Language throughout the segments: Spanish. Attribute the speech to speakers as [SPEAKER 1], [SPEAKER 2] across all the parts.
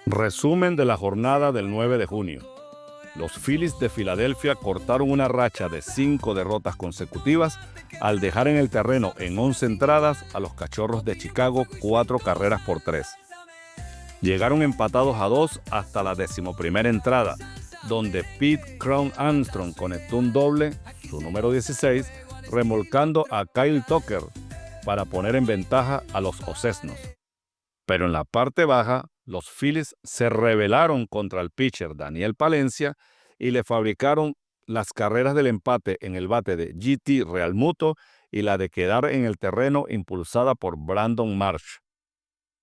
[SPEAKER 1] Resumen de la jornada del 9 de junio. Los Phillies de Filadelfia cortaron una racha de 5 derrotas consecutivas al dejar en el terreno en 11 entradas a los Cachorros de Chicago 4 carreras por 3. Llegaron empatados a 2 hasta la 11ª entrada, donde Pete Crown Armstrong conectó un doble, su número 16, remolcando a Kyle Tucker para poner en ventaja a los Ocesnos. Pero en la parte baja, los Phillies se rebelaron contra el pitcher Daniel Palencia y le fabricaron las carreras del empate en el bate de JT Realmuto y la de quedar en el terreno impulsada por Brandon Marsh.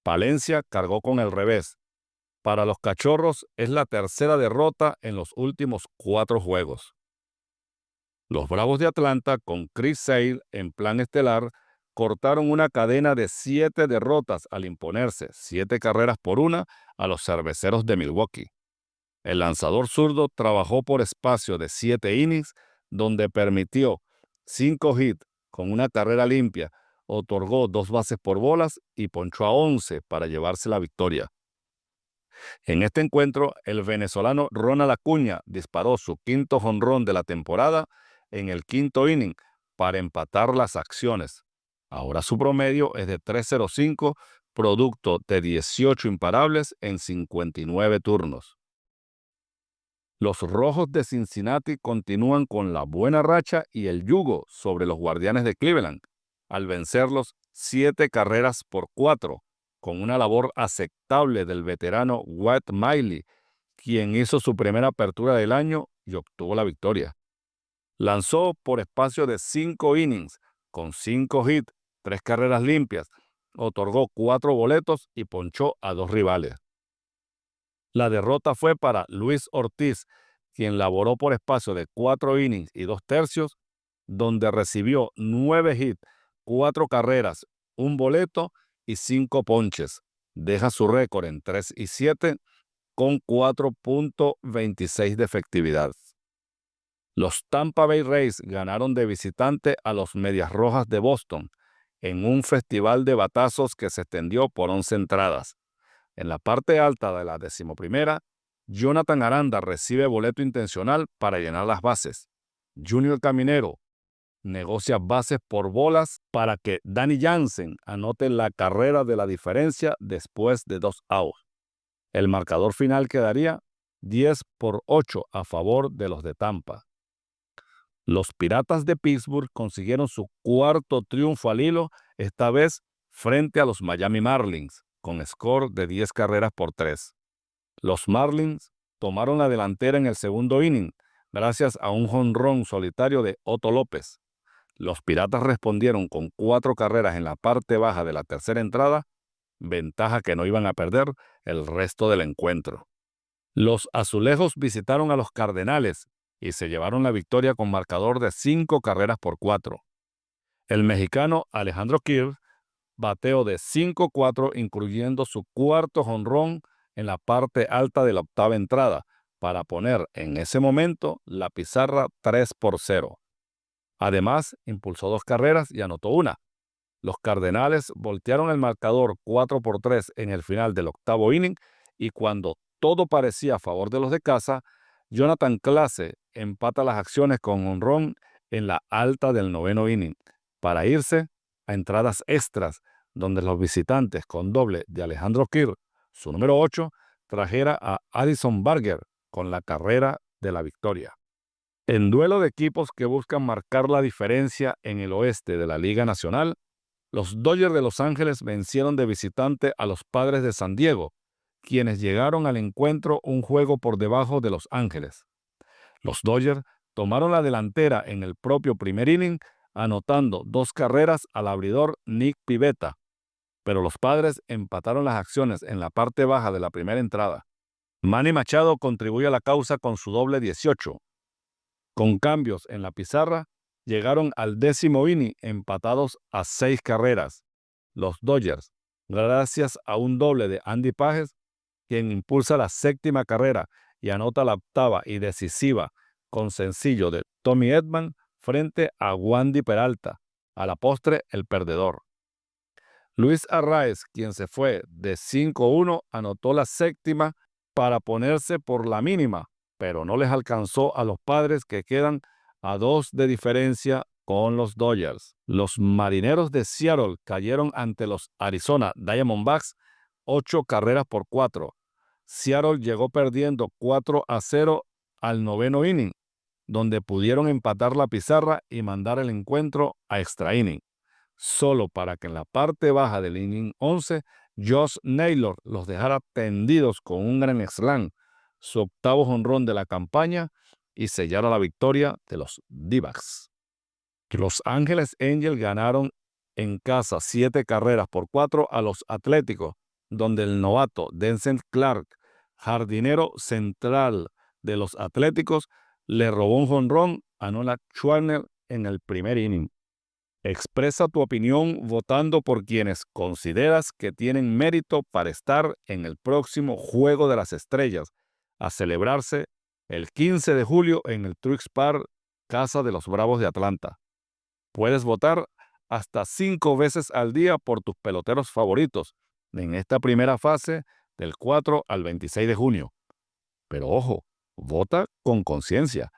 [SPEAKER 1] Palencia cargó con el revés. Para los Cachorros es la tercera derrota en los últimos 4 juegos. Los Bravos de Atlanta, con Chris Sale en plan estelar, cortaron una cadena de 7 derrotas al imponerse 7 carreras por 1 a los Cerveceros de Milwaukee. El lanzador zurdo trabajó por espacio de 7 innings, donde permitió 5 hits con una carrera limpia, otorgó 2 bases por bolas y ponchó a 11 para llevarse la victoria. En este encuentro, el venezolano Ronald Acuña disparó su 5º jonrón de la temporada en el 5º inning para empatar las acciones. Ahora su promedio es de 3.05, producto de 18 imparables en 59 turnos. Los Rojos de Cincinnati continúan con la buena racha y el yugo sobre los Guardianes de Cleveland, al vencerlos 7 carreras por 4, con una labor aceptable del veterano Wade Miley, quien hizo su primera apertura del año y obtuvo la victoria. Lanzó por espacio de 5 innings, con 5 hits, 3 carreras limpias, otorgó 4 boletos y ponchó a 2 rivales. La derrota fue para Luis Ortiz, quien laboró por espacio de 4 innings y 2 tercios, donde recibió 9 hits, 4 carreras, 1 boleto y 5 ponches. Deja su récord en 3-7 con 4.26 de efectividad. Los Tampa Bay Rays ganaron de visitante a los Medias Rojas de Boston en un festival de batazos que se extendió por 11 entradas. En la parte alta de la 11ª, Jonathan Aranda recibe boleto intencional para llenar las bases. Junior Caminero negocia bases por bolas para que Danny Jansen anote la carrera de la diferencia después de 2 outs. El marcador final quedaría 10-8 a favor de los de Tampa. Los Piratas de Pittsburgh consiguieron su 4º triunfo al hilo, esta vez frente a los Miami Marlins, con score de 10 carreras por 3. Los Marlins tomaron la delantera en el 2º inning, gracias a un jonrón solitario de Otto López. Los Piratas respondieron con 4 carreras en la parte baja de la 3ª entrada, ventaja que no iban a perder el resto del encuentro. Los Azulejos visitaron a los Cardenales y se llevaron la victoria con marcador de 5 carreras por 4. El mexicano Alejandro Kirk bateó de 5-4, incluyendo su 4º jonrón en la parte alta de la 8ª entrada, para poner en ese momento la pizarra 3-0. Además, impulsó 2 carreras y anotó una. Los Cardenales voltearon el marcador 4-3 en el final del 8º inning y cuando todo parecía a favor de los de casa, Jonathan Clase empata las acciones con jonrón en la alta del 9º inning para irse a entradas extras, donde los visitantes con doble de Alejandro Kirk, su número 8, trajera a Addison Barger con la carrera de la victoria. En duelo de equipos que buscan marcar la diferencia en el oeste de la Liga Nacional, los Dodgers de Los Ángeles vencieron de visitante a los Padres de San Diego, quienes llegaron al encuentro un juego por debajo de Los Ángeles. Los Dodgers tomaron la delantera en el propio primer inning, anotando 2 carreras al abridor Nick Pivetta, pero los Padres empataron las acciones en la parte baja de la primera entrada. Manny Machado contribuyó a la causa con su doble 18. Con cambios en la pizarra, llegaron al 10º inning empatados a 6 carreras. Los Dodgers, gracias a un doble de Andy Pages, quien impulsa la 7ª carrera y anota la 8ª y decisiva con sencillo de Tommy Edman frente a Wandy Peralta, a la postre el perdedor. Luis Arraez, quien se fue de 5-1, anotó la séptima para ponerse por la mínima, pero no les alcanzó a los Padres, que quedan a 2 de diferencia con los Dodgers. Los Marineros de Seattle cayeron ante los Arizona Diamondbacks 8 carreras por 4. Seattle llegó perdiendo 4-0 al noveno inning, donde pudieron empatar la pizarra y mandar el encuentro a extra inning, solo para que en la parte baja del inning 11, Josh Naylor los dejara tendidos con un gran slam, su octavo jonrón de la campaña, y sellara la victoria de los D-backs. Los Ángeles Angels ganaron en casa 7 carreras por 4 a los Atléticos, donde el novato Denzel Clark, jardinero central de los Atléticos, le robó un jonrón a Nolan Schwarber en el primer inning. Expresa tu opinión votando por quienes consideras que tienen mérito para estar en el próximo Juego de las Estrellas, a celebrarse el 15 de julio en el Truist Park, casa de los Bravos de Atlanta. Puedes votar hasta 5 veces al día por tus peloteros favoritos en esta primera fase del 4 al 26 de junio. Pero ojo, vota con conciencia.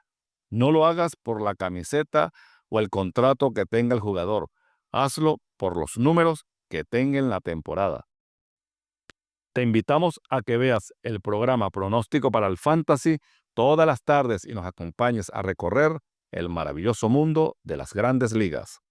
[SPEAKER 1] No lo hagas por la camiseta o el contrato que tenga el jugador. Hazlo por los números que tenga en la temporada. Te invitamos a que veas el programa Pronóstico para el Fantasy todas las tardes y nos acompañes a recorrer el maravilloso mundo de las grandes ligas.